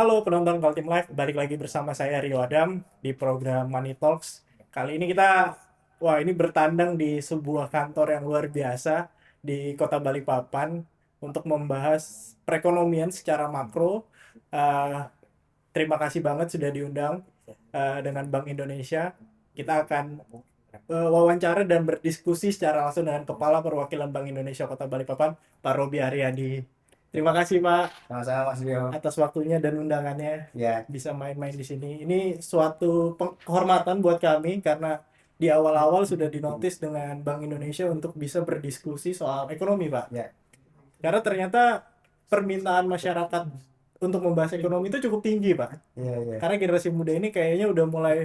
Halo penonton Kaltim Live, balik lagi bersama saya Rio Adam di program Money Talks. Kali ini ini bertandang di sebuah kantor yang luar biasa di Kota Balikpapan untuk membahas perekonomian secara makro. Eh, Terima kasih banget sudah diundang dengan Bank Indonesia. Kita akan wawancara dan berdiskusi secara langsung dengan Kepala Perwakilan Bank Indonesia Kota Balikpapan, Pak Robi Haryadi. Terima kasih Pak Sama-sama Mas Rio. atas waktunya dan undangannya Ya, bisa main-main di sini. Ini suatu kehormatan buat kami karena di awal-awal sudah dinotis dengan Bank Indonesia untuk bisa berdiskusi soal ekonomi, Pak. ya, Karena ternyata permintaan masyarakat untuk membahas ekonomi itu cukup tinggi, Pak. ya, ya. Karena generasi muda ini kayaknya udah mulai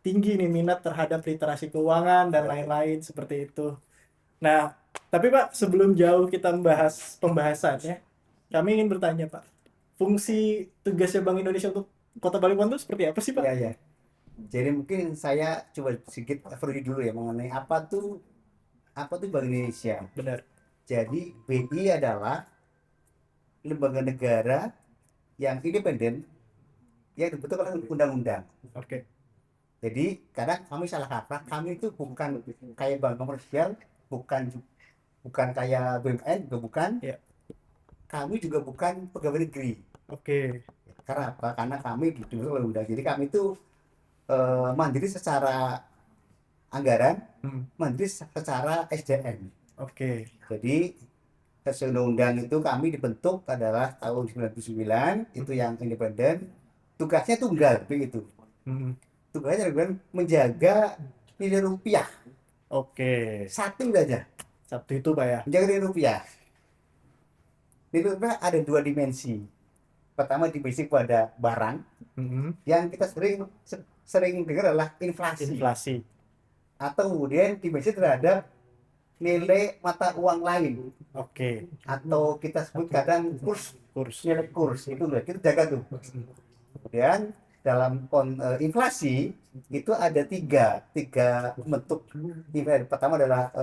tinggi nih minat terhadap literasi keuangan dan lain-lain seperti itu. Nah, tapi Pak, sebelum jauh kita membahas pembahasannya, kami ingin bertanya Pak, fungsi tugasnya Bank Indonesia untuk Kota Balikpapan itu seperti apa sih Pak? Ya, ya. Jadi mungkin saya coba sedikit overview dulu ya mengenai apa tuh Bank Indonesia. Benar. Jadi BI adalah lembaga negara yang independen yang dibentuk oleh undang-undang. Oke. Jadi kadang kami salah kaprah, kami itu bukan kayak bank komersial, bukan bukan kayak BUMN, juga bukan. Ya. Kami juga bukan pegawai negeri. Oke. Karena apa? Karena kami dibentuk oleh undang. Jadi kami itu mandiri secara anggaran, Hmm. mandiri secara SDM. Oke. Jadi sesuai undang-undang itu kami dibentuk adalah tahun 99, itu yang independen. Tugasnya tunggal begitu. Hmm. Tugasnya adalah menjaga nilai rupiah. Oke. Satu saja, Sabtu itu Pak ya. menjaga nilai rupiah. Nilai rupiah ada dua dimensi. Pertama dimensi pada barang Hmm. yang kita sering dengar adalah inflasi. Inflasi. Atau kemudian dimensi terhadap nilai mata uang lain, Oke. atau kita sebut kadang kurs, Kurs. nilai kurs itu udah kita jaga tuh. Kemudian dalam inflasi itu ada tiga bentuk inflasi. Pertama adalah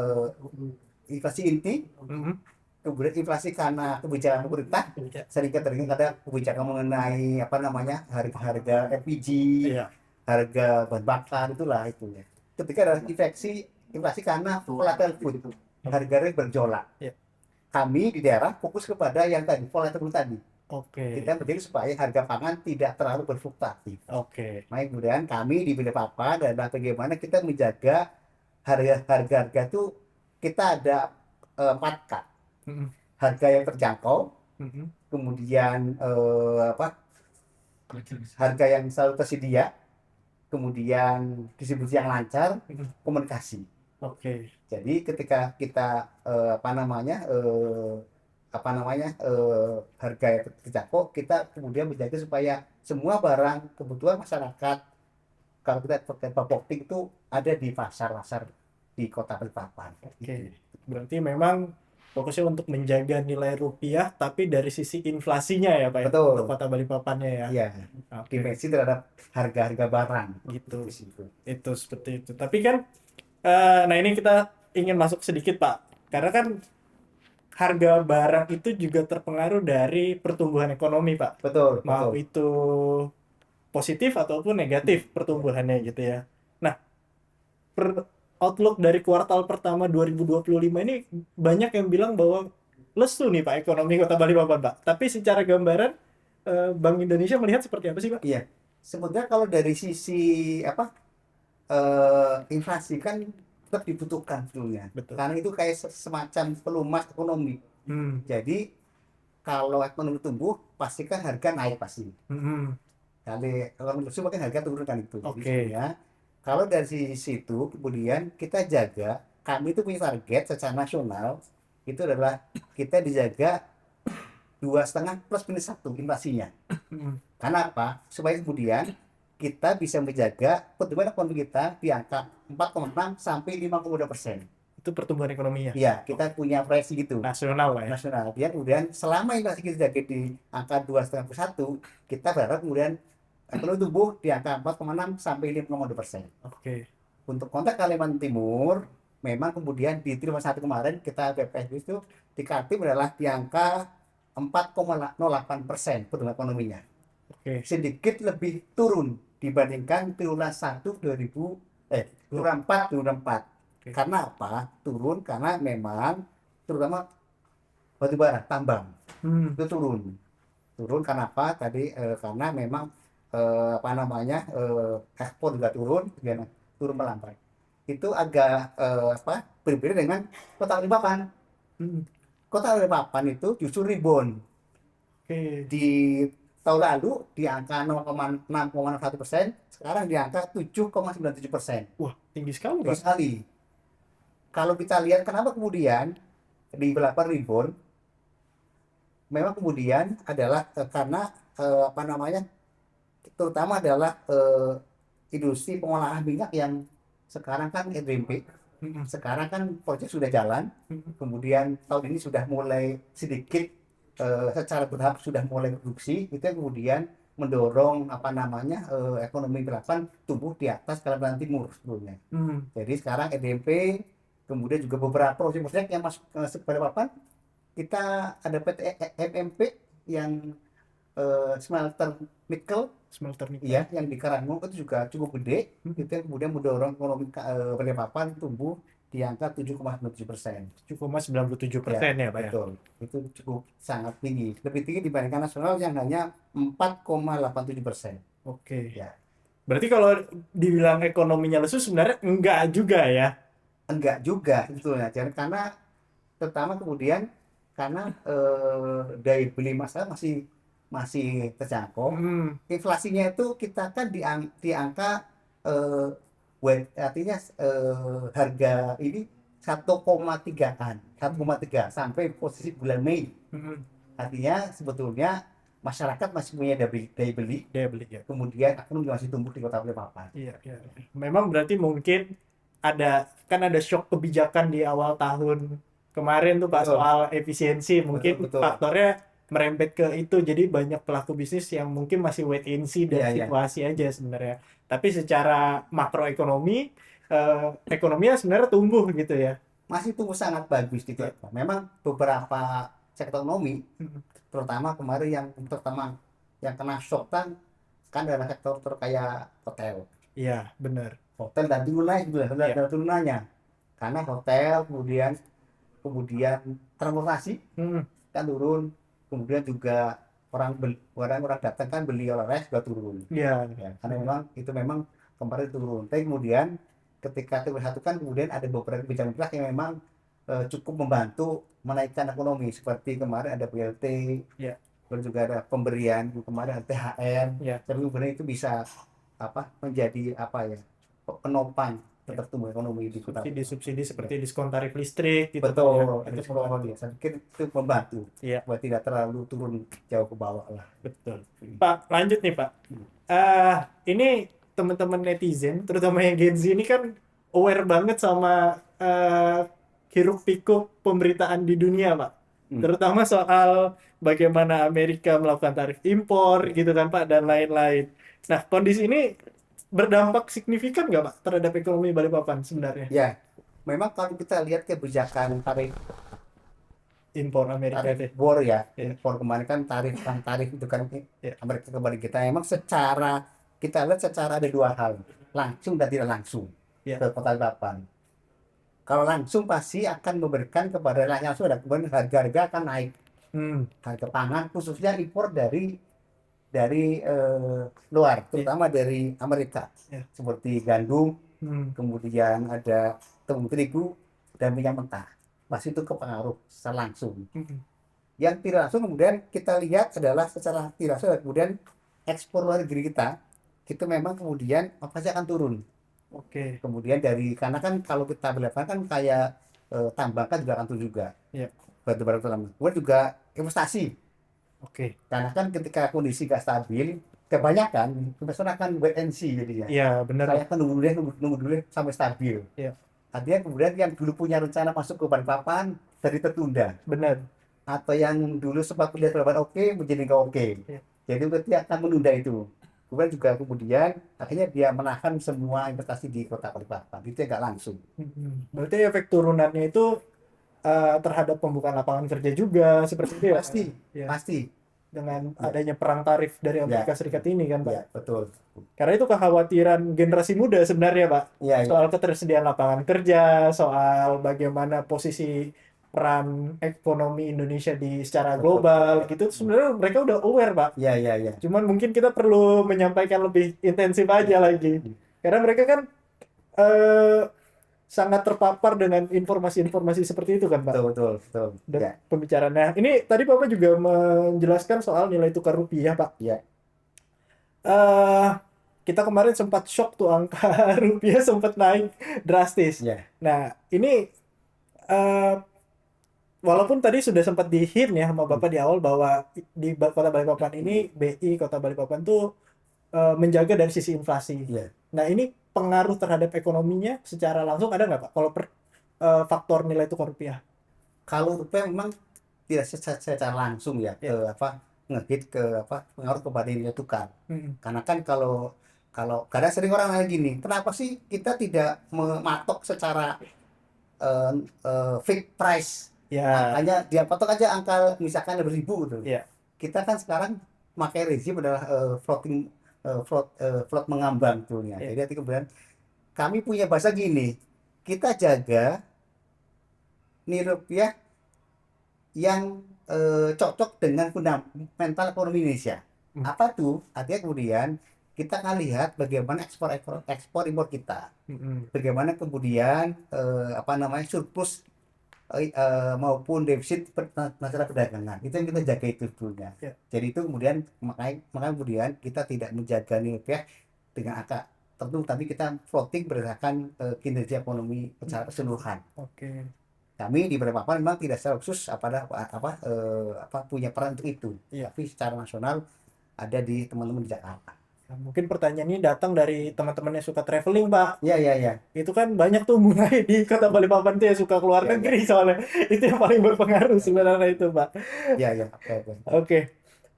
inflasi inti, Hmm. kemudian inflasi karena kebijakan pemerintah, Ya. sering kita dengar ada kebijakan mengenai apa namanya harga-harga LPG, Iya. harga bahan bakar, itulah itu ya. Ketika ada inflasi karena volatile food, harganya bergejolak. Ya. Kami di daerah fokus kepada yang tadi volatile food tadi. Oke. Kita menjadi supaya harga pangan tidak terlalu berfluktuatif. Oke. Nah, kemudian kami di Balikpapan adalah bagaimana kita menjaga harga itu, kita ada 4K. Hmm. Harga yang terjangkau, Hmm. kemudian harga yang selalu tersedia, kemudian distribusi yang lancar, Hmm. komunikasi. Oke. Jadi ketika kita harga yang terjangkau, kita kemudian menjaga supaya semua barang kebutuhan masyarakat, kalau kita pakai Bapoktik itu ada di pasar-pasar di Kota Balikpapan. Oke. Berarti memang fokusnya untuk menjaga nilai rupiah, tapi dari sisi inflasinya ya Pak ya, untuk Betul. Kota Balikpapannya ya. Iya. Oke, Dimensi terhadap harga-harga barang gitu. di situ. Itu seperti itu. Tapi kan, nah ini kita ingin masuk sedikit Pak, karena kan harga barang itu juga terpengaruh dari pertumbuhan ekonomi Pak. Betul, Mau betul. itu positif ataupun negatif pertumbuhannya gitu ya. Nah, outlook dari kuartal pertama 2025 ini banyak yang bilang bahwa lesu nih Pak ekonomi Kota Balikpapan Pak. Tapi secara gambaran Bank Indonesia melihat seperti apa sih Pak? Iya. Sebenarnya kalau dari sisi apa inflasi kan tetap dibutuhkan sebetulnya. Betul. Karena itu kayak semacam pelumas ekonomi. Hmm. Jadi kalau ekonomi tumbuh, pastikan harga naik pasti. Hmm. Kalau lesu makin harga turun kan itu. Jadi Oke. sebenarnya kalau dari situ kemudian kita jaga, kami itu punya target secara nasional itu adalah kita dijaga 2,5 plus minus 1 inflasinya. Hmm. Karena apa? Supaya kemudian kita bisa menjaga pertumbuhan ekonomi kita di angka 4,6 sampai 5,2%. Itu pertumbuhan ekonominya. Iya, kita punya proyeksi gitu Nasional lah ya. nasional. Kemudian selama inflasi kita jaga di angka 2,5 plus 1, kita berharap kemudian ekonomi tumbuh di angka 4,6 sampai 5,2%. Oke. Untuk konteks Kalimantan Timur, memang kemudian di triwulan 1 kemarin kita BPS itu di Kaltim adalah di angka 4,08% pertumbuhan ekonominya. Oke. sedikit lebih turun dibandingkan triwulan 1 triwulan 4 2004. Oke. Karena apa? Turun karena memang terutama batu bara tambang Hmm. itu turun. Turun karena apa? Tadi karena memang apa namanya ekspor juga turun, ya, turun melambat. Itu agak apa? Berbeda dengan kota Balikpapan. Hmm. Kota Balikpapan itu justru rebound. Oke. Di tahun lalu di angka 0,6,1%, sekarang di angka 7,97%. Wah, tinggi sekali, Tinggi Pak. sekali. Kalau kita lihat kenapa kemudian di Balikpapan rebound, memang kemudian adalah karena apa namanya, terutama adalah industri pengolahan minyak yang sekarang kan EDMP, Hmm. sekarang kan proyek sudah jalan, Hmm. kemudian tahun ini sudah mulai sedikit secara bertahap sudah mulai produksi, itu yang kemudian mendorong apa namanya ekonomi Balikpapan tumbuh di atas Kalimantan Timur sebelumnya. Hmm. Jadi sekarang EDMP, kemudian juga beberapa proyek-proyek yang masuk ke Balikpapan, kita ada PT MMP yang smelter nikel, Smelter nikel. iya, yang di Karanggung itu juga cukup gede. Hmm. Itu yang kemudian mendorong ekonomi Balikpapan tumbuh di angka 7,97%. 7,97% Ya, ya, Pak ya. betul. Itu cukup sangat tinggi. Lebih tinggi dibandingkan nasional yang hanya 4,87%. Oke. Ya, Berarti kalau dibilang ekonominya lesu sebenarnya enggak juga ya. enggak juga sebetulnya. Jadi karena terutama kemudian karena daya beli masyarakat masih masih terjangkau. Hmm. Inflasinya itu kita kan di angka eh, artinya harga ini 1,3 kan, 1,3 sampai posisi bulan Mei. Hmm. Artinya sebetulnya masyarakat masih punya daya beli, Daya beli ya. kemudian ekonomi masih tumbuh di Kota Balikpapan. Iya, iya. Memang berarti mungkin ada shock kebijakan di awal tahun kemarin tuh Pak Betul, soal efisiensi. Mungkin betul, betul. faktornya merembet ke itu. Jadi banyak pelaku bisnis yang mungkin masih wait and see dan Iya, iya. situasi aja sebenarnya. Tapi secara makroekonomi, ekonominya sebenarnya tumbuh gitu ya. Masih tumbuh sangat bagus di Iya. Balikpapan. Memang beberapa sektor ekonomi, Hmm. terutama kemarin yang terutama yang kena shock kan adalah sektor kayak hotel. Iya, benar. Hotel dan turunannya juga Iya. dan turunannya. Karena hotel kemudian kemudian transportasi Hmm. kan turun, kemudian juga orang-orang datang kan beli oleh-oleh juga turun. Iya. Ya, karena memang itu memang kemarin turun. Tapi kemudian ketika T1 kan kemudian ada beberapa kebijakan yang memang cukup membantu menaikkan ekonomi seperti kemarin ada BLT, Iya. terus juga ada pemberian kemarin ada THR, Iya. tapi kemudian itu bisa apa menjadi apa ya penopang Iya. pertumbuhan ekonomi di kota. Subsidi-subsidi Ya. seperti diskon tarif listrik gitu Pak ya. Betul, Harus itu membantu. ya. Saya pikir itu membantu Iya, buat tidak terlalu turun jauh ke bawah lah. betul. Pak, lanjut nih Pak. Hmm. Ini teman-teman netizen, terutama yang Gen Z ini kan aware banget sama hiruk-pikuk pemberitaan di dunia, Pak. Hmm. Terutama soal bagaimana Amerika melakukan tarif impor, gitu kan, Pak, dan lain-lain. Nah, kondisi ini berdampak signifikan nggak, Pak, terhadap ekonomi Balikpapan sebenarnya? Ya, memang kalau kita lihat kebijakan tarif Impor Amerika tarif deh. bor ya, Ya, impor kemarin kan tarif itu kan ya. Amerika kembali kita memang secara kita lihat secara ada dua hal, langsung dan tidak langsung Ya. ke kota Balikpapan. Kalau langsung pasti akan memberikan kepada rakyat langsung dan kemudian harga-harga akan naik, Hmm. harga pangan khususnya impor dari luar, terutama dari Amerika, Ya. seperti gandum, Hmm. kemudian ada tepung terigu dan minyak mentah. Pasti itu kepengaruh secara langsung. Hmm. Yang tidak langsung kemudian kita lihat adalah secara tidak langsung kemudian ekspor luar negeri kita itu memang kemudian pasti akan turun. Oke. Kemudian dari karena kan kalau kita belajar kan kayak tambang kan juga akan turun juga. Ya. Batu bara tambang. Kemudian juga investasi. Oke. Karena kan ketika kondisi nggak stabil, kebanyakan investor akan wait and see jadinya. Iya, benar. Saya akan nunggu dulu deh sampai stabil. Iya, Artinya kemudian yang dulu punya rencana masuk ke Balikpapan jadi tertunda. benar. Atau yang dulu sempat lihat Balikpapan oke menjadi nggak oke. Iya. Jadi berarti akan menunda itu. Kemudian akhirnya dia menahan semua investasi di kota Balikpapan. Itu nggak langsung. Berarti efek turunannya itu terhadap pembukaan lapangan kerja juga seperti itu ya? Pasti, Ya. pasti. dengan Ya, adanya perang tarif dari Amerika ya, Serikat ini kan, Pak. ya, betul. Karena itu kekhawatiran generasi muda sebenarnya, Pak. Ya, ya, Soal ketersediaan lapangan kerja, soal bagaimana posisi peran ekonomi Indonesia di secara betul. global gitu. Sebenarnya mereka udah aware, Pak. Ya, ya, ya. Cuman mungkin kita perlu menyampaikan lebih intensif aja lagi. Karena mereka kan eh, sangat terpapar dengan informasi-informasi seperti itu kan, Pak. Betul, betul, betul. Dan Ya, pembicaraan. Nah, ini tadi Bapak juga menjelaskan soal nilai tukar rupiah, Pak. ya, eh Kita kemarin sempat shock tuh angka rupiah sempat naik drastis. ya. Nah, ini eh, walaupun tadi sudah sempat di-hint ya sama Bapak di awal bahwa di Kota Balikpapan ini BI Kota Balikpapan tuh menjaga dari sisi inflasi. Ya. Nah, ini pengaruh terhadap ekonominya secara langsung ada nggak, Pak? Kalau faktor nilai tukar rupiah? Kalau rupiah memang tidak secara langsung ya ke Ya. apa ngehit ke apa pengaruh kepada nilai tukar. Mm-mm. Karena kan kalau kalau kadang sering orang nanya gini, kenapa sih kita tidak mematok secara eh, fixed price, Ya, angkanya dia patok aja angka misalkan 1.000 gitu. ya, Kita kan sekarang pakai rezim adalah floating float mengambang tuh ya. ya. Jadi kemudian kami punya bahasa gini, kita jaga nilai rupiah yang cocok dengan fundamental ekonomi Indonesia. Hmm. Apa tuh? Artinya kemudian kita akan lihat bagaimana ekspor impor kita, Mm-mm. bagaimana kemudian apa namanya surplus maupun defisit neraca perdagangan. Itu yang kita jaga itu dulunya. Ya. Jadi itu kemudian makanya kemudian kita tidak menjaga nilai rupiah dengan angka tertentu, tapi kita floating berdasarkan kinerja ekonomi secara keseluruhan. Oke. Kami di Balikpapan memang tidak secara khusus apa punya peran untuk itu, Iya. tapi secara nasional ada di teman-teman di Jakarta. Nah, mungkin pertanyaan ini datang dari teman-teman yang suka traveling, Pak. Ya, ya, ya, Itu kan banyak tuh mulai di Kota Balikpapan tuh yang suka keluar ya, ya, negeri soalnya. Itu yang paling berpengaruh sebenarnya itu, Pak. ya, ya, oke, oke. Oke.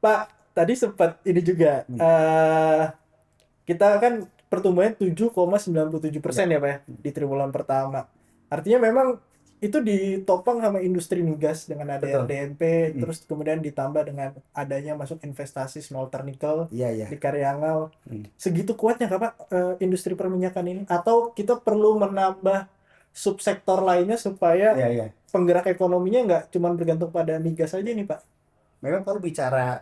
Pak, tadi sempat ini juga. Hmm. Kita kan pertumbuhannya 7,97% Ya, ya, Pak ya, di triwulan pertama. Artinya memang itu ditopang sama industri migas dengan ada betul. RDMP, Hmm. terus kemudian ditambah dengan adanya masuk investasi smelter nikel Iya, iya. di Karyangau. Hmm. Segitu kuatnya nggak, Pak, industri perminyakan ini? Atau kita perlu menambah subsektor lainnya supaya Iya, iya. penggerak ekonominya nggak cuma bergantung pada migas aja nih, Pak? Memang kalau bicara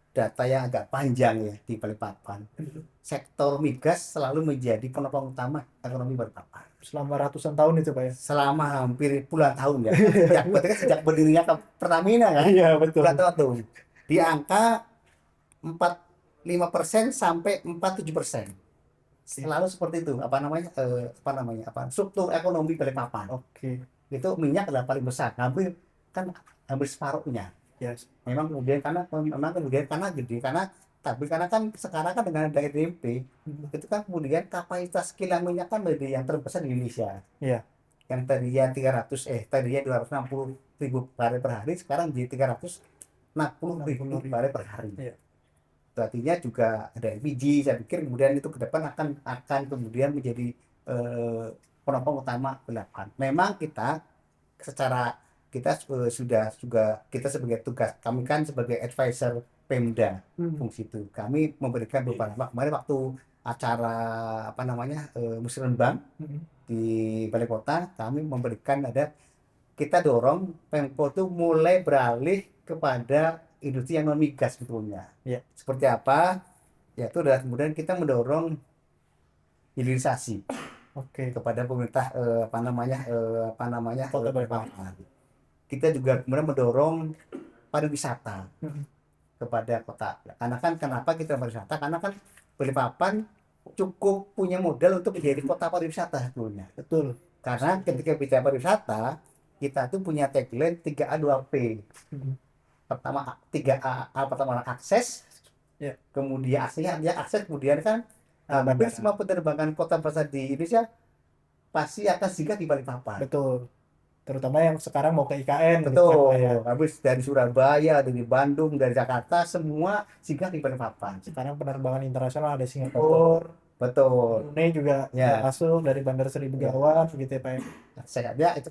data yang agak panjang ya di Balikpapan, sektor migas selalu menjadi penopang utama ekonomi Balikpapan. Selama ratusan tahun itu, Pak ya? Selama hampir puluhan tahun ya. Sejak berdirinya Pertamina kan, Iya, betul. puluhan tahun. Di angka 45% sampai 47%. Selalu seperti itu. Struktur ekonomi Balikpapan. Oke. Itu minyak adalah paling besar, hampir separuhnya. Yes. Memang kemudian karena gede karena kan sekarang kan dengan ada RDMP itu kan kemudian kapasitas kilang minyak kan menjadi yang terbesar di Indonesia. Iya. Yang tadinya 260.000 barel per hari sekarang jadi 360.000 barel per hari. Iya. Itu artinya juga ada LPG. Saya pikir kemudian itu ke depan akan kemudian menjadi penopang utama Balikpapan. Memang secara sudah juga kita sebagai tugas kami kan sebagai advisor Pemda fungsi itu kami memberikan beberapa kemarin waktu acara musrenbang di Balai Kota kami memberikan kita dorong Pemko itu mulai beralih kepada industri yang non migas sebetulnya. Ya. Seperti apa? Yaitu adalah kemudian kita mendorong hilirisasi kepada pemerintah Kota Balikpapan. Kita juga kemudian mendorong pariwisata kepada kota. Kenapa kita pariwisata? Karena kan Balikpapan cukup punya modal untuk menjadi kota pariwisata sebetulnya. Betul. Karena ketika bicara pariwisata, kita tuh punya tagline 3A 2P. Pertama 3A pertama akses, kemudian akses, kemudian kan hampir semua penerbangan kota besar di Indonesia pasti akan singgah di Balikpapan. Betul. Terutama yang sekarang mau ke IKN. Betul. Gitu, ya. Habis dari Surabaya, dari Bandung, dari Jakarta, semua singgah di Balikpapan. Sekarang penerbangan internasional ada Singapura. Betul. Brunei juga masuk dari Bandara Sri Begawan, gitu ya, Pak. Akses itu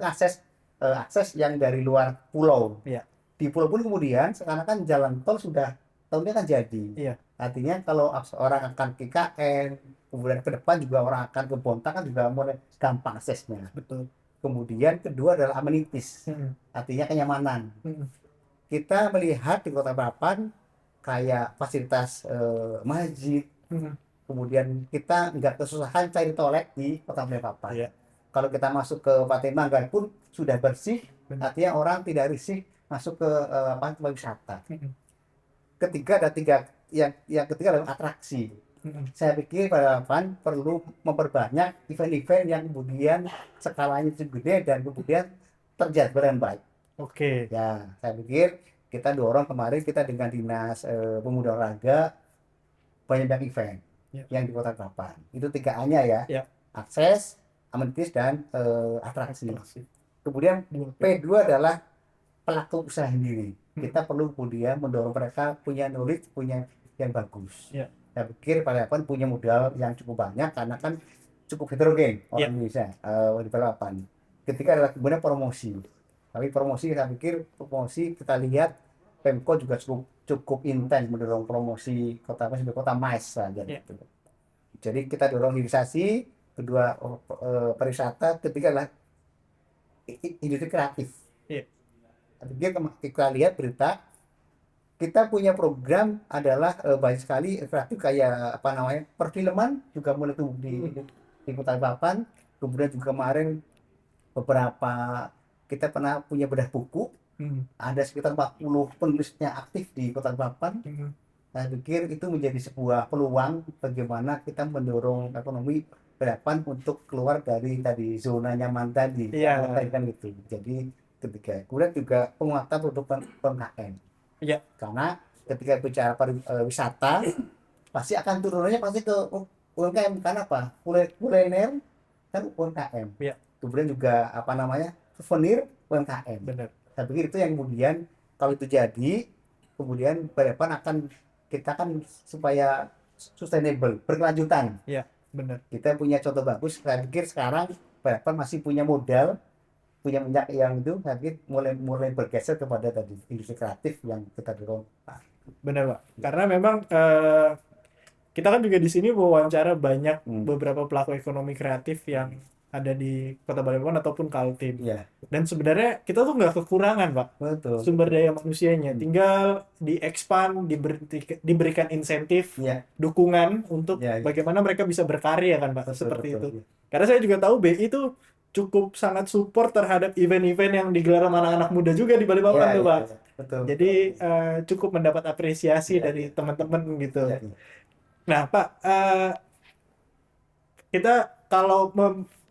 akses yang dari luar pulau. Iya. di pulau pun kemudian sekarang kan jalan tol sudah tahunnya kan jadi. Iya, Artinya kalau orang akan ke KN, kemudian ke depan juga orang akan ke Bontang kan juga mulai gampang aksesnya. betul. Kemudian kedua adalah amenities, Mm-mm. artinya kenyamanan. Mm-mm. Kita melihat di Kota Bapan kayak fasilitas masjid, Mm-mm. kemudian kita nggak kesusahan cari toilet di Kota Balikpapan. Iya, Kalau kita masuk ke Pantai Manggar pun sudah bersih, benar. artinya orang tidak risih masuk ke tempat wisata. Mm-mm. Ketiga ada tiga, yang ketiga adalah atraksi. Mm-mm. Saya pikir Balikpapan perlu memperbanyak event-event yang kemudian skalanya cukup gede dan kemudian terjadwal dengan baik. Oke. Ya, saya pikir kita dorong kemarin kita dengan dinas pemuda olahraga banyak event Ya. yang di Kota Balikpapan. Itu tiga A-nya ya. Ya. Akses, amenities dan atraksi. Atraksi. Kemudian Dua P. P2 adalah pelaku usaha sendiri. Hmm. Kita perlu kemudian mendorong mereka punya knowledge, punya yang bagus. Ya. Saya pikir Balikpapan punya modal yang cukup banyak karena kan cukup heterogen orang Ya. Indonesia di Balikpapan. Ketiga adalah kemudian promosi. Tapi promosi saya pikir promosi kita lihat Pemko juga cukup intens mendorong promosi kota apa sebagai kota MICE saja Ya. gitu. Jadi kita dorong hilirisasi, kedua pariwisata, ketiga adalah industri kreatif. Iya. Kita lihat berita, kita punya program adalah banyak sekali kreatif kayak apa namanya perfilman juga mulai tumbuh di Kota Balikpapan. Kemudian juga kemarin beberapa kita pernah punya bedah buku, Mm-mm. ada sekitar 40 penulisnya aktif di Kota Balikpapan. Mm-mm. Saya pikir itu menjadi sebuah peluang bagaimana kita mendorong ekonomi Balikpapan untuk keluar dari tadi zona nyaman tadi. Iya. Kan gitu. Jadi ketiga, kemudian juga penguatan produk UMKM. Iya. Karena ketika bicara wisata pasti akan turunannya pasti ke UMKM. Karena apa? Kuliner kan UMKM. Iya. Kemudian juga apa namanya souvenir UMKM. Benar. Saya pikir itu yang kemudian kalau itu jadi, kemudian Balikpapan akan kita kan supaya sustainable, berkelanjutan. Iya, benar. Kita punya contoh bagus. Saya pikir sekarang Balikpapan masih punya modal, punya minyak yang itu. Saya pikir mulai bergeser kepada tadi industri kreatif yang kita dorong. Benar, Pak. Karena memang kita kan juga di sini wawancara banyak beberapa pelaku ekonomi kreatif yang ada di Kota Balikpapan ataupun Kaltim. Iya, Dan sebenarnya kita tuh nggak kekurangan, Pak, betul. sumber daya manusianya. Tinggal di-expand, diberikan insentif, Iya, dukungan untuk Iya, iya. bagaimana mereka bisa berkarya kan, Pak, betul, seperti betul. itu. Karena saya juga tahu BI itu cukup sangat support terhadap event-event yang digelar sama anak-anak muda juga di Balikpapan Iya, tuh, iya, Pak. iya, betul. Jadi cukup mendapat apresiasi Iya, dari teman-teman gitu. Iya, iya. Nah, Pak, kita kalau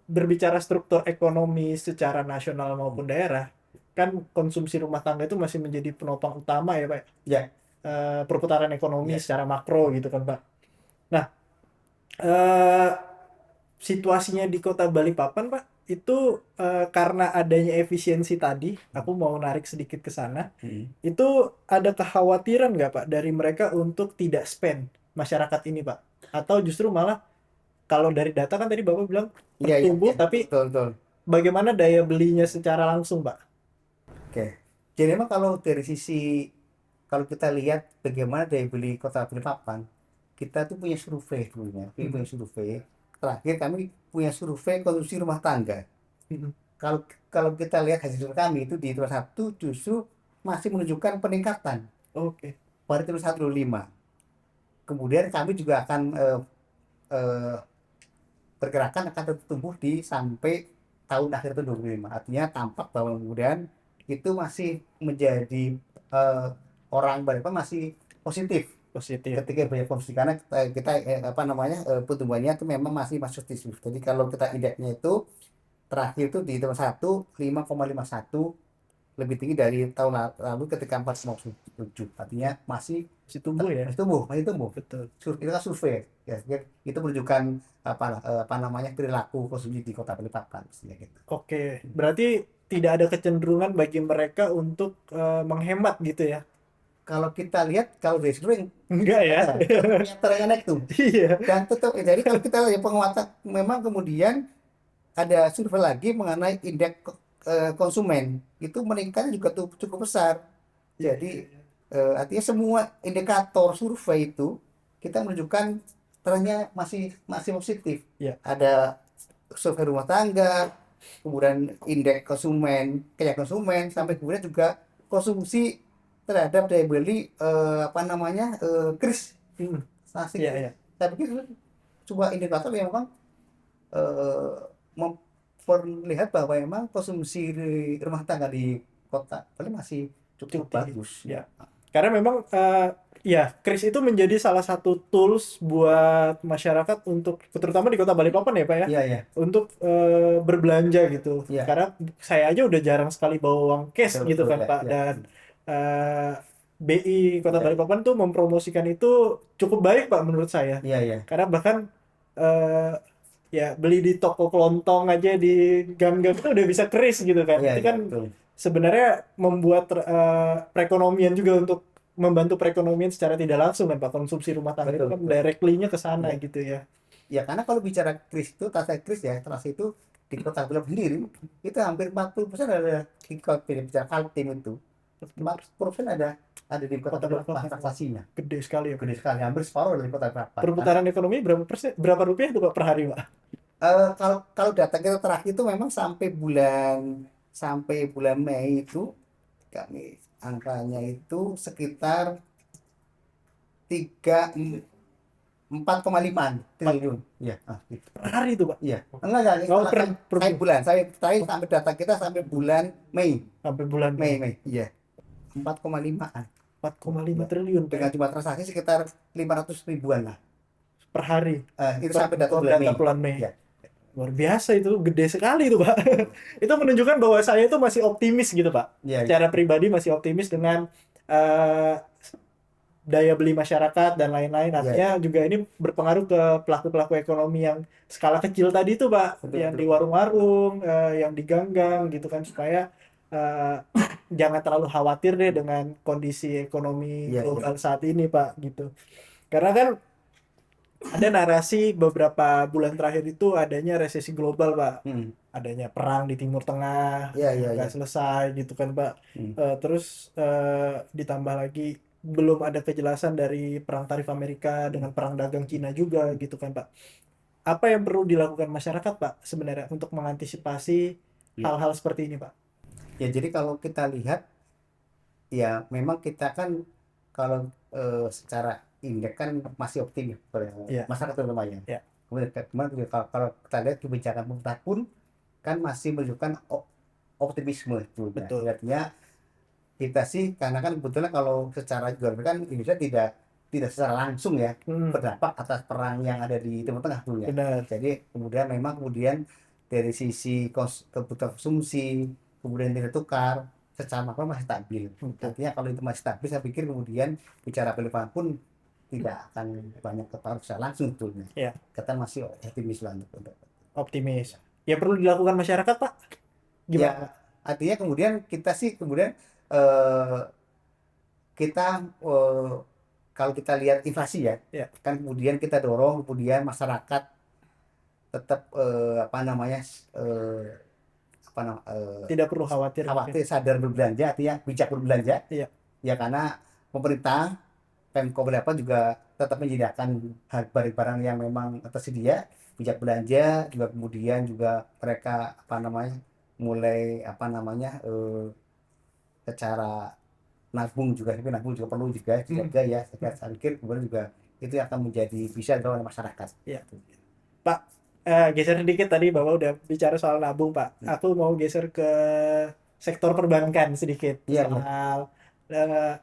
berbicara struktur ekonomi secara nasional maupun daerah, kan konsumsi rumah tangga itu masih menjadi penopang utama ya, Pak. Iya. Perputaran ekonomi Iya. secara makro gitu kan, Pak. Nah, situasinya di Kota Balikpapan, Pak, itu karena adanya efisiensi tadi, aku mau narik sedikit ke sana. Itu ada kekhawatiran nggak, Pak, dari mereka untuk tidak spend masyarakat ini, Pak? Atau justru malah kalau dari data kan tadi Bapak bilang Iya, iya, bertumbuh, iya. tapi Betul, betul. bagaimana daya belinya secara langsung, Pak? Oke. Jadi memang kalau dari sisi kalau kita lihat bagaimana daya beli Kota Balikpapan, kita tuh punya survei dulunya, punya survei. Terakhir kami punya survei konsumsi rumah tangga. Kalau kita lihat hasil survei kami itu di triwulan 1 justru masih menunjukkan peningkatan Oke. pada triwulan 1 Kemudian kami juga akan pergerakan akan tumbuh di sampai tahun akhir tahun 2025. Artinya tampak bahwa kemudian itu masih menjadi orang Balikpapan masih positif ketika banyak konsumsi karena kita apa namanya pertumbuhannya itu memang masih positif. Jadi kalau kita indeksnya itu terakhir itu di tahun 5,51 lebih tinggi dari tahun lalu ketika 4,7. Artinya masih tumbuh ya. masih tumbuh. Betul. Itu kan survei ya, itu menunjukkan apa namanya perilaku konsumsi di Kota Balikpapan gitu. Oke, berarti tidak ada kecenderungan bagi mereka untuk menghemat gitu ya? Kalau kita lihat kalau dari survei Enggak ya? ternyata naik tuh. Iya. Dan tetap jadi kalau kita lihat penguatan memang kemudian ada survei lagi mengenai indeks konsumen itu meningkat juga tuh cukup besar. Jadi artinya semua indikator survei itu kita menunjukkan trennya masih masih positif. Ya. Ada survei rumah tangga, kemudian indeks konsumen, kayak konsumen, sampai kemudian juga konsumsi terhadap daya beli apa namanya kris. Mm. Asik. Iya, iya. Saya pikir itu sebuah indikator yang memang eh, memperlihat bahwa memang konsumsi di rumah tangga di kota Bali masih cukup Cukup tinggi. bagus. Ya. Karena memang ya kris itu menjadi salah satu tools buat masyarakat untuk terutama di Kota Balikpapan ya Pak ya, Iya, iya, untuk berbelanja gitu. iya, Karena saya aja udah jarang sekali bawa uang cash betul, gitu betul, kan ya, Pak, ya, dan eh, BI Kota ya, Balikpapan tuh mempromosikan itu cukup baik Pak menurut saya. iya, iya, Karena bahkan eh, ya beli di toko kelontong aja di gang-gang itu udah bisa kris gitu kan. iya, Itu iya, kan betul, sebenarnya membuat perekonomian juga untuk membantu perekonomian secara tidak langsung kan Pak. Konsumsi rumah tangga itu betul, kan betul. directly-nya ke sana Iya. gitu ya. Ya, karena kalau bicara kris itu, tasa kris ya, terasa itu di kota Bali sendiri itu hampir 40% ada di kota bicara Kaltim itu 40% ada di kota Kota Balikpapan Balikpapan wah, transaksinya. gede sekali ya Pak Gede ya. sekali, hampir separuh dari kota Balikpapan. Karena Perputaran ekonomi berapa persen, berapa rupiah itu Pak per hari Pak? kalau kalau data kita terakhir itu memang sampai bulan Mei itu kami angkanya itu sekitar 4,5 triliun. Iya, gitu. Per hari itu Pak? Iya. Enggak, Oh, kalau per, saya, per saya bulan, saya terakhir sampai data kita sampai bulan Mei. sampai bulan Mei, Mei. Mei. Iya. 4,5-an. 4,5 Iya. triliun Pak Dengan ya, jumlah transaksi sekitar 500 ribuan lah. per hari. Itu sampai data Kalau bulan data Mei. bulan Mei. Iya. Luar biasa itu, gede sekali itu Pak. Itu menunjukkan bahwa saya itu masih optimis gitu Pak. Iya, iya. Secara pribadi masih optimis dengan eh, daya beli masyarakat dan lain-lain. Iya, iya. Artinya juga ini berpengaruh ke pelaku-pelaku ekonomi yang skala kecil tadi itu Pak, Betul, yang betul. di warung-warung, yang di gang-gang gitu kan, supaya eh, jangan terlalu khawatir deh dengan kondisi ekonomi Iya, iya. global saat ini Pak gitu. Karena kan ada narasi beberapa bulan terakhir itu adanya resesi global Pak, Hmm. adanya perang di Timur Tengah Iya, yang iya, iya. nggak selesai gitu kan Pak. Hmm. Terus ditambah lagi belum ada kejelasan dari perang tarif Amerika dengan perang dagang Cina juga gitu kan Pak. Apa yang perlu dilakukan masyarakat Pak sebenarnya untuk mengantisipasi Iya. hal-hal seperti ini Pak? Ya, jadi kalau kita lihat, ya memang kita kan kalau secara indeks kan masih optimis pada Iya, masyarakat terutama ya. iya, Kemudian kemarin juga kalau kita lihat kebijakan pemerintah pun kan masih menunjukkan optimisme sebetulnya. betul. Artinya kita sih karena kan kebetulan kalau secara geografi kan Indonesia tidak tidak secara langsung ya Hmm, berdampak atas perang yang ada di Timur Tengah dulunya. benar, Jadi kemudian dari sisi kebutuhan konsumsi, kemudian nilai tukar secara makro masih stabil. betul. Artinya kalau itu masih stabil, saya pikir kemudian bicara Balikpapan pun tidak akan banyak terpengaruh secara langsung sebetulnya. Ya, Kita masih optimis lah untuk optimis. Ya perlu dilakukan masyarakat Pak. ya, Gimana Pak? artinya kemudian kita sih kemudian eh, kita kalau kita lihat inflasi ya, Ya, kan kemudian kita dorong kemudian masyarakat tetap apa namanya eh, apa nam- tidak perlu khawatir mungkin. khawatir sadar berbelanja, artinya bijak berbelanja Iya, ya, karena pemerintah Pemko berapa juga tetap menyediakan barang-barang yang memang tersedia, bijak belanja juga, kemudian juga mereka apa namanya mulai apa namanya secara nabung juga, tapi nabung juga perlu juga hmm, dijaga ya. Saya pikir kemudian juga itu yang akan menjadi bisa dilakukan oleh masyarakat. iya. Pak, geser sedikit tadi Bapak udah bicara soal nabung, Pak. Aku mau geser ke sektor perbankan sedikit Iya, iya, soal eh,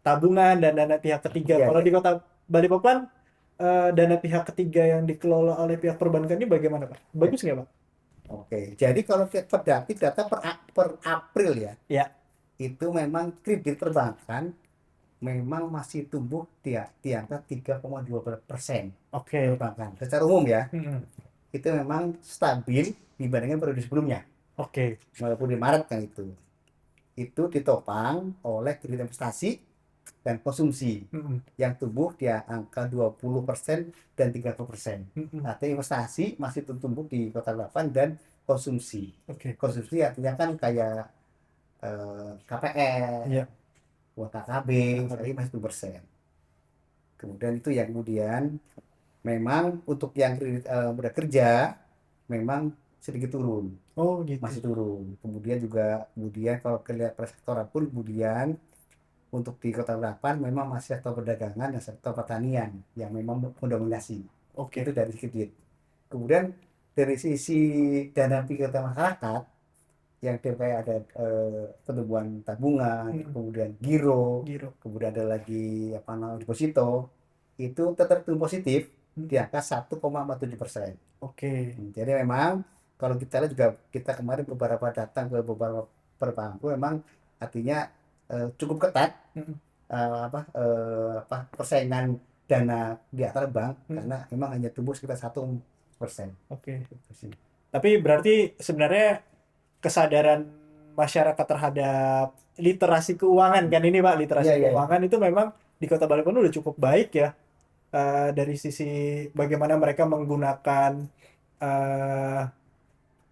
tabungan dan dana pihak ketiga. iya, Kalau iya. di Kota Balikpapan, dana pihak ketiga yang dikelola oleh pihak perbankan ini bagaimana, Pak? Ya. Bagus nggak, Pak? Oke, jadi kalau kita perdatif data per April ya, Ya, itu memang kredit perbankan memang masih tumbuh di angka 3,2% oke. perbankan. Secara umum ya, Hmm, itu memang stabil dibandingkan periode sebelumnya. oke. Walaupun di Maret kan itu ditopang oleh kredit investasi dan konsumsi Hmm, yang tumbuh di angka 20% dan 30%. hmm, Artinya investasi masih tumbuh di kota Balikpapan dan konsumsi. oke. Konsumsi artinya kan kayak KPR, Iya, uang KKB, tapi masih 10%. Kemudian itu yang kemudian memang untuk yang kredit udah kerja memang sedikit turun, Oh gitu. masih turun. Kemudian juga kemudian kalau kelihatan per sektoral pun kemudian untuk di Kota Balikpapan memang masih sektor perdagangan dan sektor pertanian yang memang mendominasi. Itu Oke. dari kredit. Kemudian dari sisi dana pikir masyarakat yang kayak ada pertumbuhan tabungan, Mm, kemudian giro, Giro. kemudian ada lagi apa namanya deposito, itu tetap tumbuh positif di Mm, angka 1,47%. Oke. Jadi memang kalau kita lihat juga kita kemarin beberapa datang ke beberapa perbankan memang artinya cukup ketat Mm, persaingan dana di antar bank mm, karena memang hanya tumbuh sekitar 1%. Oke. Gitu sih. Tapi berarti sebenarnya kesadaran masyarakat terhadap literasi keuangan kan ini Pak, Iya, literasi iya, iya. keuangan itu memang di Kota Balikpapan udah cukup baik ya. Dari sisi bagaimana mereka menggunakan eh,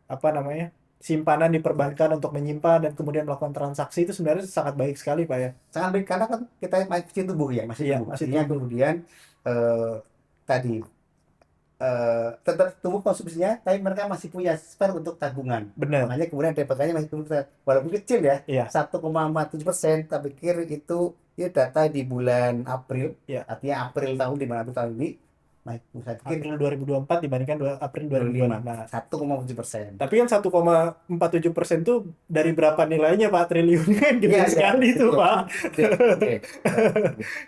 apa namanya, simpanan di perbankan untuk menyimpan dan kemudian melakukan transaksi itu sebenarnya sangat baik sekali Pak ya. Sangat baik karena kan kita masih tumbuh ya, masih Iya, tumbuh. masih Artinya tumbuh. kemudian eh, tadi tetap tumbuh konsumsinya, tapi mereka masih punya spare untuk tabungan. Benar. Makanya kemudian depotannya masih tumbuh, walaupun kecil ya, Iya, 1,47%. Tapi pikir itu data di bulan April, iya. artinya April tahun di mana April tahun ini, saya pikir April 2024 dibandingkan April 25, 2025. 1,7%. Tapi kan 1,47% tuh dari berapa nilainya Pak, triliunnya kan Iya, gede iya, sekali tuh gede, Pak. gede, gede.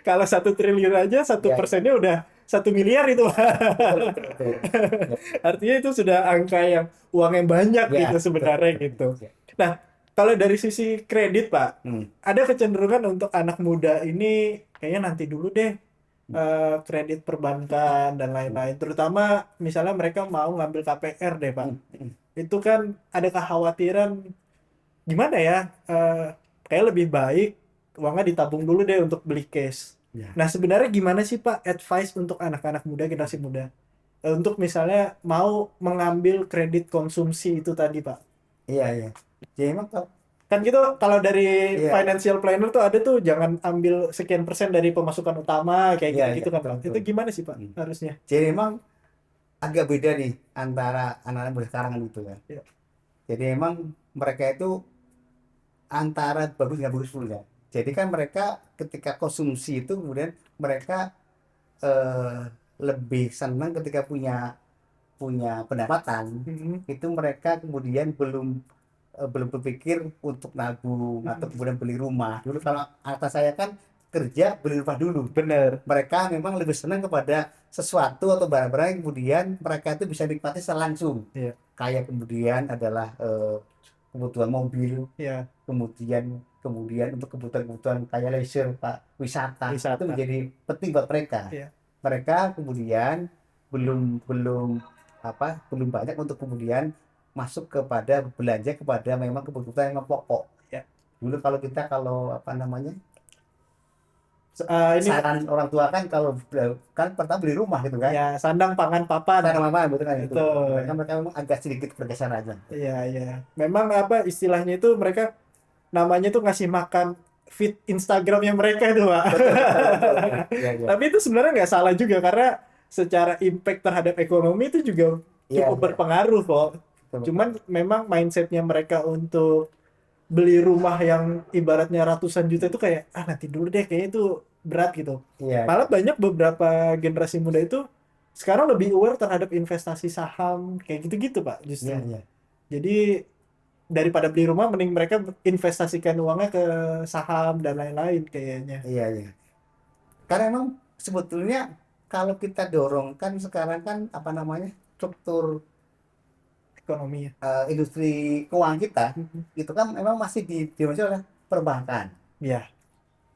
Kalau 1 triliun aja satu Iya, iya, persennya udah 1 miliar itu Pak. betul, betul, betul. Ya, Artinya itu sudah angka yang uang yang banyak ya, gitu betul, sebenarnya betul. gitu. Ya. Nah, kalau dari sisi kredit Pak, Hmm. ada kecenderungan untuk anak muda ini kayaknya nanti dulu deh kredit perbankan dan Hmm. lain-lain. Terutama misalnya mereka mau ngambil KPR deh Pak. Hmm. Hmm. Itu kan ada kekhawatiran gimana ya, kayak lebih baik uangnya ditabung dulu deh untuk beli case. Ya. Nah sebenarnya gimana sih Pak advice untuk anak-anak muda, generasi muda, untuk misalnya mau mengambil kredit konsumsi itu tadi Pak? Iya, iya. Jadi emang kalau Kan gitu kalau dari iya, financial planner tuh ada tuh jangan ambil sekian persen dari pemasukan utama kayak iya, iya, gitu-gitu kan betul, Pak. Itu betul. gimana sih Pak Hmm. harusnya? Jadi emang agak beda nih antara anak-anak muda sekarang gitu ya. Ya. Jadi emang mereka itu antara bagus nggak bagus dulu ya. Jadi kan mereka ketika konsumsi itu kemudian mereka eh, lebih senang ketika punya punya pendapatan Mhm, itu mereka kemudian belum berpikir untuk nabung atau mhm. kemudian beli rumah. Dulu kalau atas saya kan kerja beli rumah dulu. Bener. Mereka memang lebih senang kepada sesuatu atau barang-barang yang kemudian mereka itu bisa nikmati secara langsung. Iya, Kayak kemudian adalah kebutuhan mobil, iya, kemudian kemudian untuk kebutuhan-kebutuhan kayak leisure, Pak, wisata itu wisata. menjadi penting buat mereka. Iya, Mereka kemudian belum belum belum banyak untuk kemudian masuk kepada belanja kepada memang kebutuhan yang pokok. iya. Dulu kalau kita kalau apa namanya Ini Pak, saran orang tua kan kalau kan pertama beli rumah gitu kan, ya sandang pangan papan. saran mama betul kan itu. Itu. Mereka memang agak sedikit bergeser aja. Iya, iya. Memang apa istilahnya itu mereka namanya tuh ngasih makan feed Instagramnya mereka itu, Pak. Betul, betul, betul. Iya, iya. Tapi itu sebenarnya nggak salah juga karena secara impact terhadap ekonomi itu juga Iya, cukup iya. berpengaruh kok. Betul, Cuman betul. memang mindsetnya mereka untuk beli rumah yang ibaratnya ratusan juta itu kayak ah nanti dulu deh kayaknya itu berat gitu. Iya, Malah iya. banyak beberapa generasi muda itu sekarang lebih aware terhadap investasi saham kayak gitu-gitu Pak Iya, justru. iya. Jadi daripada beli rumah mending mereka investasikan uangnya ke saham dan lain-lain kayaknya. Iya, iya. Karena emang sebetulnya kalau kita dorong kan sekarang kan apa namanya struktur Ekonominya. industri keuangan kita Mhm. itu kan memang masih didominasi oleh perbankan. Ya,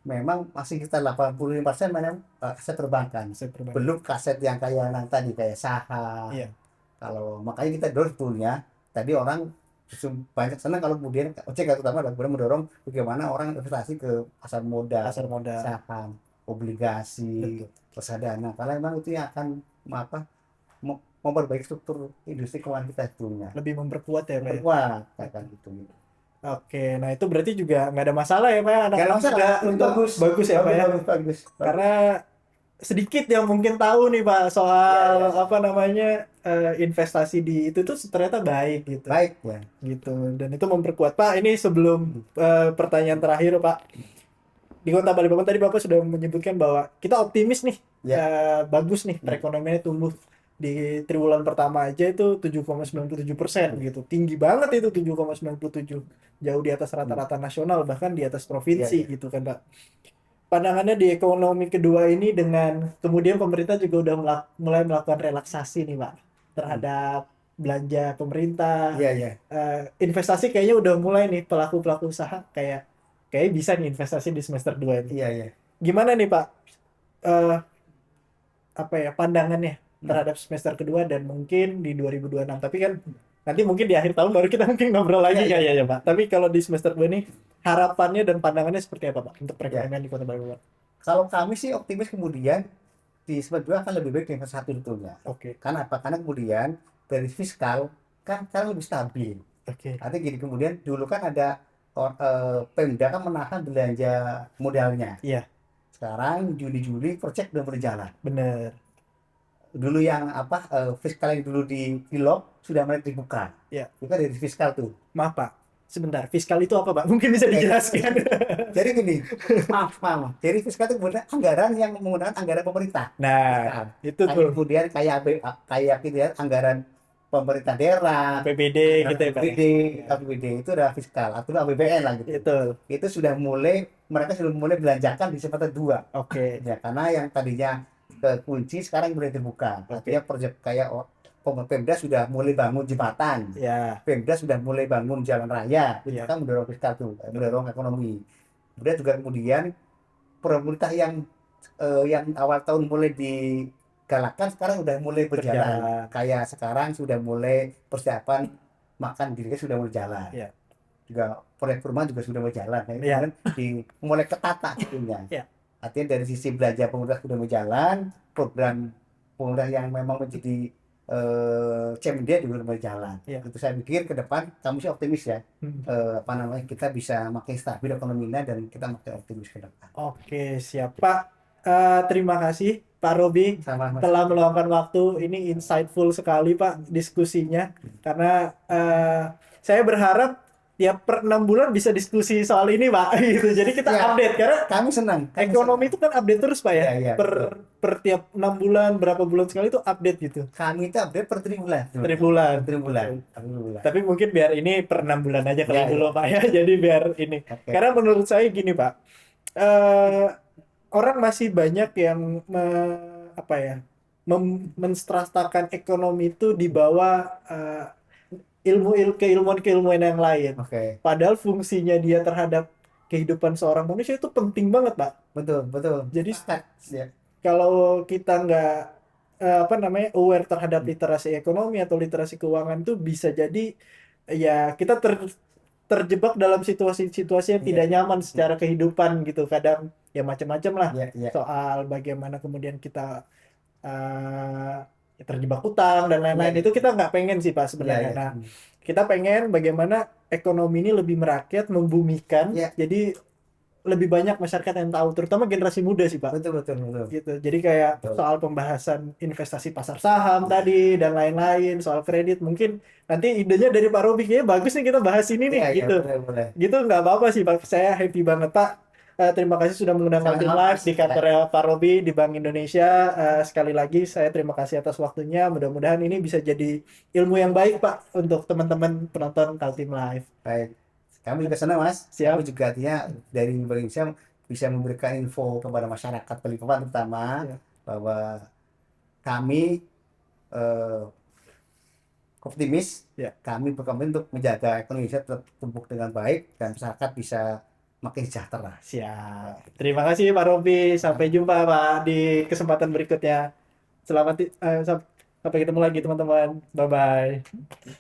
Memang masih kita 85% memang aset perbankan. saya perbankan. Belum kaset yang kayak yang tadi kayak saham. Iya, Kalau makanya kita dorong sebetulnya tadi orang justru banyak senang kalau kemudian OJK terutama adalah kemudian mendorong bagaimana orang investasi ke pasar modal, pasar modal. saham, obligasi, Betul. reksadana. Karena memang itu yang akan apa memperbaiki struktur industri keuangan kita sebetulnya. Lebih memperkuat ya, Pak ya. Memperkuat Betul. kan gitu. Oke, nah itu berarti juga nggak ada masalah ya Pak ya, Gak ada anak-anak masalah, muda itu untuk bagus, bagus ya Pak bagus, ya. bagus, bagus, bagus. Karena sedikit yang mungkin tahu nih Pak Iya, soal iya, apa namanya investasi di itu tuh ternyata baik gitu. baik ya. Gitu. Dan itu memperkuat. Pak, ini sebelum pertanyaan terakhir Pak, di Kota Balikpapan tadi Bapak sudah menyebutkan bahwa kita optimis nih, Ya, bagus nih perekonomiannya tumbuh di triwulan pertama aja itu 7,97% gitu. Tinggi banget itu 7,97. Jauh di atas rata-rata nasional bahkan di atas ya, provinsi ya. gitu kan, Pak. Pandangannya di ekonomi kedua ini dengan kemudian pemerintah juga udah mulai melakukan relaksasi nih, Pak, terhadap belanja pemerintah. Iya, iya, Investasi kayaknya udah mulai nih pelaku-pelaku usaha kayak bisa nih investasi di semester 2 ini. iya, iya. Gimana nih Pak, eh, apa ya pandangannya Hmm. terhadap semester kedua dan mungkin di 2026. Tapi kan nanti mungkin di akhir tahun baru kita mungkin ngobrol Iya, lagi iya, kayaknya Pak. Tapi kalau di semester 2 ini harapannya dan pandangannya seperti apa Pak untuk ya. perekonomian di Kota Balikpapan? Kalau kami sih optimis kemudian di semester 2 akan lebih baik dari semester 1 tentunya. Oke, Karena apa? Karena kemudian dari fiskal kan sekarang lebih stabil. oke, Artinya gini, kemudian dulu kan ada Pemda kan menahan belanja modalnya. iya Sekarang Juli-Juli proyek udah berjalan. bener, Dulu yang apa fiskal yang dulu di lock sudah mulai dibuka. ya. Itu kan dari fiskal tuh. Maaf Pak, sebentar fiskal itu apa Pak? Mungkin bisa Oke. dijelaskan. Jadi gini, maaf. Jadi fiskal itu kemudian anggaran yang menggunakan anggaran pemerintah. Nah, Fiskal. itu Kayak tuh kemudian kayak gitu ya, anggaran pemerintah daerah, APBD anggaran gitu ya Pak ya. APBD itu adalah fiskal atau APBN lah gitu. Itu, Itu sudah mulai mereka sudah mulai belanjakan di semester 2. oke, Ya, karena yang tadinya kunci sekarang mulai terbuka. Artinya oke, proyek kayak Pemda sudah mulai bangun jembatan. ya, Pemda sudah mulai bangun jalan raya. Itu ya, kan mendorong fiskal tuh, mendorong ekonomi. Kemudian juga kemudian pemerintah yang awal tahun mulai digalakkan sekarang sudah mulai berjalan. berjalan, Kayak sekarang sudah mulai persiapan makan dirinya sudah mulai jalan. ya, Juga proyek perumahan juga sudah mulai jalan. Nah, ini ya, kemudian mulai ketata itunya. ya. Artinya dari sisi belanja pemerintah sudah berjalan, program pemerintah yang memang menjadi CMD juga sudah berjalan. Ya. Itu saya pikir ke depan kami sih optimis ya. Hmm. Apa namanya kita bisa makin stabil ekonominya dan kita makin optimis ke depan. Oke, siap Pak. Terima kasih Pak Robi Sama Mas. telah meluangkan waktu. Ini insightful sekali Pak diskusinya. Karena saya berharap tiap per 6 bulan bisa diskusi soal ini Pak. Gitu. Jadi kita Ya, update karena kami senang. ekonomi itu kan update terus Pak ya. Ya, ya, Per betul. per tiap 6 bulan, berapa bulan sekali itu update gitu. Kami itu update per tribulan. Tribulan. Tribulan. Betul. Tribulan. Tapi mungkin biar ini per 6 bulan aja kali Ya, dulu ya. Pak ya. Jadi biar ini. Oke. Karena menurut saya gini Pak. eh Orang masih banyak yang apa ya menstrastakan ekonomi itu di bawah keilmuan yang lain. Oke. Padahal fungsinya dia terhadap kehidupan seorang manusia itu penting banget, Pak. Betul, betul. Jadi Sepakat. Ya. kalau kita nggak apa namanya aware terhadap literasi ekonomi atau literasi keuangan itu bisa jadi ya kita terjebak dalam situasi-situasi yang Iya. tidak nyaman secara kehidupan gitu. Kadang ya macam-macam lah Ya, ya. soal bagaimana kemudian kita eh, ya terjebak utang dan lain-lain. Iya, Itu kita nggak pengen sih Pak Ya, sebenarnya. ya. Nah, kita pengen bagaimana ekonomi ini lebih merakyat, membumikan. Ya. Jadi lebih banyak masyarakat yang tahu, terutama generasi muda sih Pak. Betul, betul, betul. Gitu. Jadi kayak Betul. soal pembahasan investasi pasar saham tadi dan lain-lain, soal kredit mungkin nanti idenya dari Pak Robi kayaknya bagus nih kita bahas ini nih Ya, ya, gitu. boleh, boleh. Gitu nggak apa-apa sih Pak. Saya happy banget Pak. Terima kasih sudah mengundang Kaltim Sama-sama, Live di Mas. kantornya Pak Robi di Bank Indonesia. Sekali lagi saya terima kasih atas waktunya. Mudah-mudahan ini bisa jadi ilmu yang baik Pak untuk teman-teman penonton Kaltim Live. Baik. Kami juga senang, Mas. Siap. Kami juga artinya dari Indonesia bisa memberikan info kepada masyarakat Balikpapan terutama Ya. bahwa kami optimis, Ya. kami berkomitmen untuk menjaga ekonomi Indonesia tetap tumbuh dengan baik dan masyarakat bisa makin sejahtera. Siap. Terima kasih Pak Robi. Sampai jumpa Pak di kesempatan berikutnya. Sampai ketemu lagi teman-teman. Bye-bye.